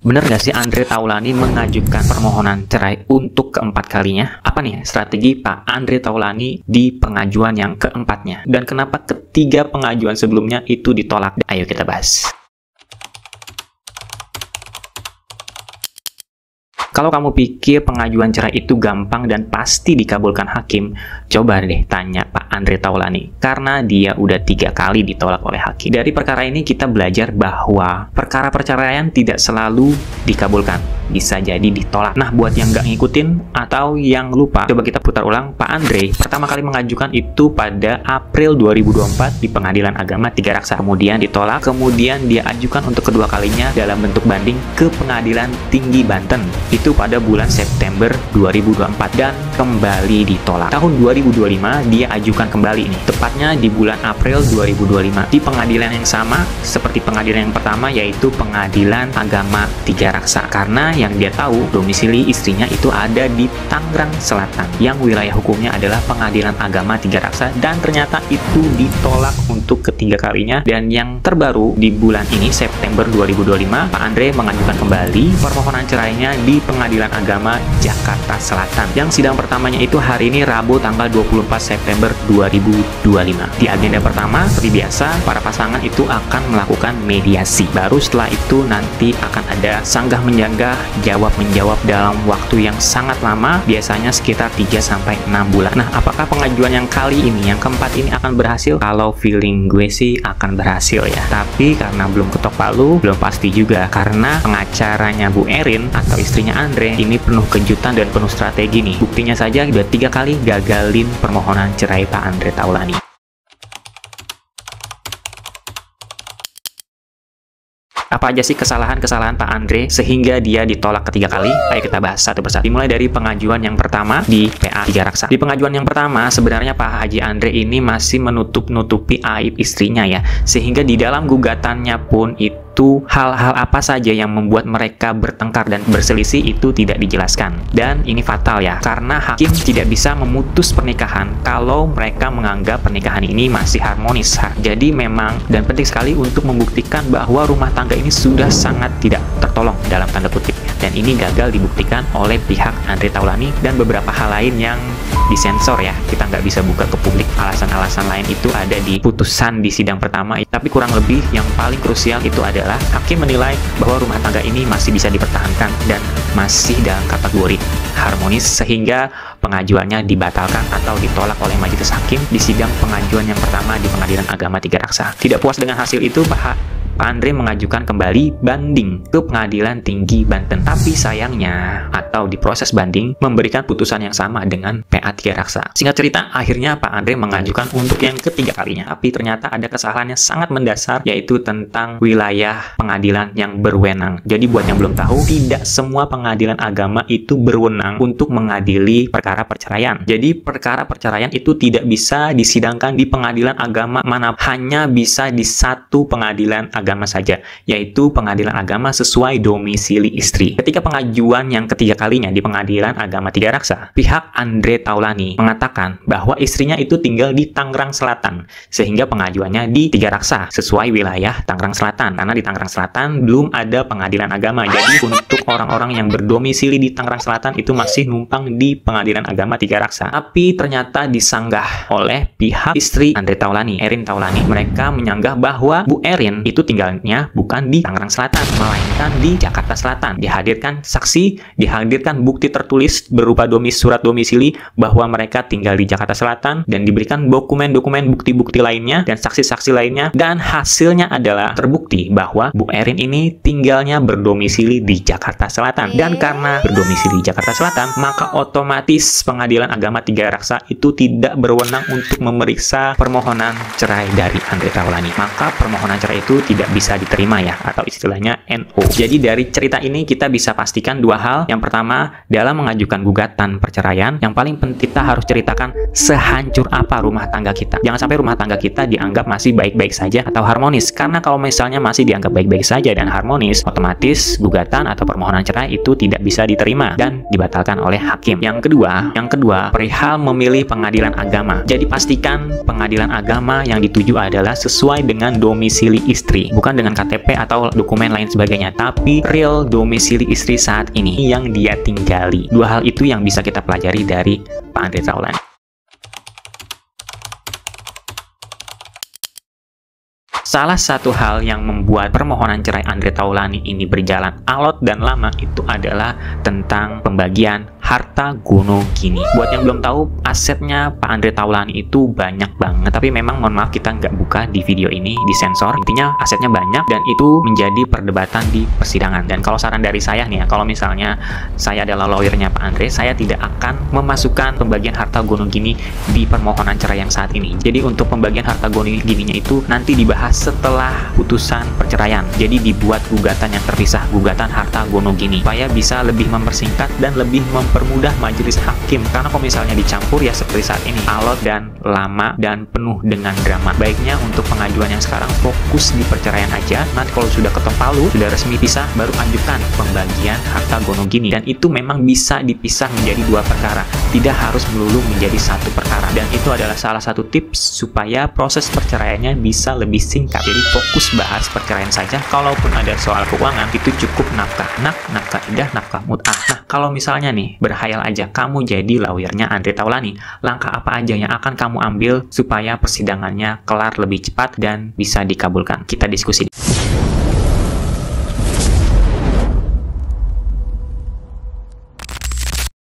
Bener gak sih Andre Taulani mengajukan permohonan cerai untuk keempat kalinya? Apa nih strategi Pak Andre Taulani di pengajuan yang keempatnya? Dan kenapa ketiga pengajuan sebelumnya itu ditolak? Ayo kita bahas. Kalau kamu pikir pengajuan cerai itu gampang dan pasti dikabulkan hakim, coba deh tanya Pak Andre Taulani, karena dia udah 3 kali ditolak oleh hakim. Dari perkara ini kita belajar bahwa perkara perceraian tidak selalu dikabulkan, bisa jadi ditolak. Nah, buat yang nggak ngikutin atau yang lupa, coba kita putar ulang. Pak Andre pertama kali mengajukan itu pada April 2024 di Pengadilan Agama Tigaraksa. Kemudian ditolak, kemudian dia ajukan untuk kedua kalinya dalam bentuk banding ke Pengadilan Tinggi Banten. Itu pada bulan September 2024 dan kembali ditolak. Tahun 2025 dia ajukan kembali nih, tepatnya di bulan April 2025 di pengadilan yang sama seperti pengadilan yang pertama, yaitu Pengadilan Agama Tigaraksa. Karena yang dia tahu domisili istrinya itu ada di Tangerang Selatan yang wilayah hukumnya adalah Pengadilan Agama Tigaraksa, dan ternyata itu ditolak untuk ketiga kalinya. Dan yang terbaru di bulan ini September 2025, Pak Andre mengajukan kembali permohonan cerainya di Pengadilan Agama Jakarta Selatan. Yang sidang pertamanya itu hari ini Rabu tanggal 24 September 2025. Di agenda pertama seperti biasa para pasangan itu akan melakukan mediasi. Baru setelah itu nanti akan ada sanggah menjanggah, jawab menjawab dalam waktu yang sangat lama, biasanya sekitar 3-6 bulan. Nah, apakah pengajuan yang kali ini, yang keempat ini akan berhasil? Kalau feeling gue sih akan berhasil ya. Tapi karena belum ketok palu, belum pasti juga, karena pengacaranya Bu Erin atau istrinya Andre ini penuh kejutan dan penuh strategi nih. Buktinya saja udah 3 kali gagalin permohonan cerai Pak Andre Taulani. Apa aja sih kesalahan-kesalahan Pak Andre sehingga dia ditolak ketiga kali? Ayo kita bahas satu persatu. Dimulai dari pengajuan yang pertama di PA Tigaraksa. Di pengajuan yang pertama, sebenarnya Pak Haji Andre ini masih menutup-nutupi aib istrinya ya. Sehingga di dalam gugatannya pun itu hal-hal apa saja yang membuat mereka bertengkar dan berselisih itu tidak dijelaskan. Dan ini fatal ya, karena hakim tidak bisa memutus pernikahan kalau mereka menganggap pernikahan ini masih harmonis. Jadi memang dan penting sekali untuk membuktikan bahwa rumah tangga ini sudah sangat tidak tertolong dalam tanda kutip. Dan ini gagal dibuktikan oleh pihak Andre Taulani dan beberapa hal lain yang disensor ya. Kita nggak bisa buka ke publik. Alasan-alasan lain itu ada di putusan di sidang pertama. Tapi kurang lebih yang paling krusial itu adalah hakim menilai bahwa rumah tangga ini masih bisa dipertahankan dan masih dalam kategori harmonis, sehingga pengajuannya dibatalkan atau ditolak oleh majelis hakim di sidang pengajuan yang pertama di Pengadilan Agama Tigaraksa. Tidak puas dengan hasil itu, Pak Andre mengajukan kembali banding ke Pengadilan Tinggi Banten. Tapi sayangnya, atau di proses banding, memberikan putusan yang sama dengan PA Tigaraksa. Singkat cerita, akhirnya Pak Andre mengajukan untuk yang ketiga kalinya. Tapi ternyata ada kesalahan yang sangat mendasar, yaitu tentang wilayah pengadilan yang berwenang. Jadi buat yang belum tahu, tidak semua pengadilan agama itu berwenang untuk mengadili perkara perceraian. Jadi perkara perceraian itu tidak bisa disidangkan di pengadilan agama mana, hanya bisa di satu pengadilan agama saja, yaitu Pengadilan Agama sesuai domisili istri. Ketika pengajuan yang ketiga kalinya di Pengadilan Agama Tigaraksa, pihak Andre Taulani mengatakan bahwa istrinya itu tinggal di Tangerang Selatan, sehingga pengajuannya di Tigaraksa sesuai wilayah Tangerang Selatan, karena di Tangerang Selatan belum ada pengadilan agama. Jadi untuk orang-orang yang berdomisili di Tangerang Selatan itu masih numpang di Pengadilan Agama Tigaraksa. Tapi ternyata disanggah oleh pihak istri Andre Taulani, Erin Taulani. Mereka menyanggah bahwa Bu Erin itu tinggalnya bukan di Tangerang Selatan, melainkan di Jakarta Selatan. Dihadirkan saksi, dihadirkan bukti tertulis berupa surat domisili bahwa mereka tinggal di Jakarta Selatan, dan diberikan dokumen-dokumen bukti-bukti lainnya dan saksi-saksi lainnya, dan hasilnya adalah terbukti bahwa Bu Erin ini tinggalnya berdomisili di Jakarta Selatan. Dan karena berdomisili di Jakarta Selatan, maka otomatis Pengadilan Agama Tigaraksa itu tidak berwenang untuk memeriksa permohonan cerai dari Andre Taulani. Maka permohonan cerai itu tidak bisa diterima ya, atau istilahnya NO. Jadi dari cerita ini kita bisa pastikan dua hal. Yang pertama, dalam mengajukan gugatan perceraian, yang paling penting kita harus ceritakan sehancur apa rumah tangga kita. Jangan sampai rumah tangga kita dianggap masih baik-baik saja atau harmonis. Karena kalau misalnya masih dianggap baik-baik saja dan harmonis, otomatis gugatan atau permohonan cerai itu tidak bisa diterima dan dibatalkan oleh hakim. Yang kedua, perihal memilih pengadilan agama. Jadi pastikan pengadilan agama yang dituju adalah sesuai dengan domisili istri. bukan dengan KTP atau dokumen lain sebagainya, tapi real domisili istri saat ini yang dia tinggali. Dua hal itu yang bisa kita pelajari dari Pak Andre Taulani. Salah satu hal yang membuat permohonan cerai Andre Taulani ini berjalan alot dan lama itu adalah tentang pembagian harta gono gini. Buat yang belum tahu, asetnya Pak Andre Taulani itu banyak banget. Tapi memang mohon maaf kita nggak buka di video ini, disensor. Intinya asetnya banyak dan itu menjadi perdebatan di persidangan. Dan kalau saran dari saya nih ya, kalau misalnya saya adalah lawyernya Pak Andre, saya tidak akan memasukkan pembagian harta gono gini di permohonan cerai yang saat ini. Jadi untuk pembagian harta gono gininya itu nanti dibahas setelah putusan perceraian. Jadi dibuat gugatan yang terpisah, gugatan harta gono gini, supaya bisa lebih mempersingkat dan lebih mempermudah majelis hakim. Karena kalau misalnya dicampur ya seperti saat ini, alot dan lama dan penuh dengan drama. Baiknya untuk pengajuan yang sekarang fokus di perceraian aja. Nanti kalau sudah ketok palu, sudah resmi pisah, baru ajukan pembagian harta gono gini. Dan itu memang bisa dipisah menjadi dua perkara, tidak harus melulu menjadi satu perkara. Dan itu adalah salah satu tips supaya proses perceraiannya bisa lebih singkat. Jadi fokus bahas perceraian saja. Kalaupun ada soal keuangan, itu cukup nafkah nafkah idah, nafkah mut'ah. Nah, kalau misalnya nih, berhayal aja kamu jadi lawyernya Andre Taulani, langkah apa aja yang akan kamu ambil supaya persidangannya kelar lebih cepat dan bisa dikabulkan? Kita diskusi.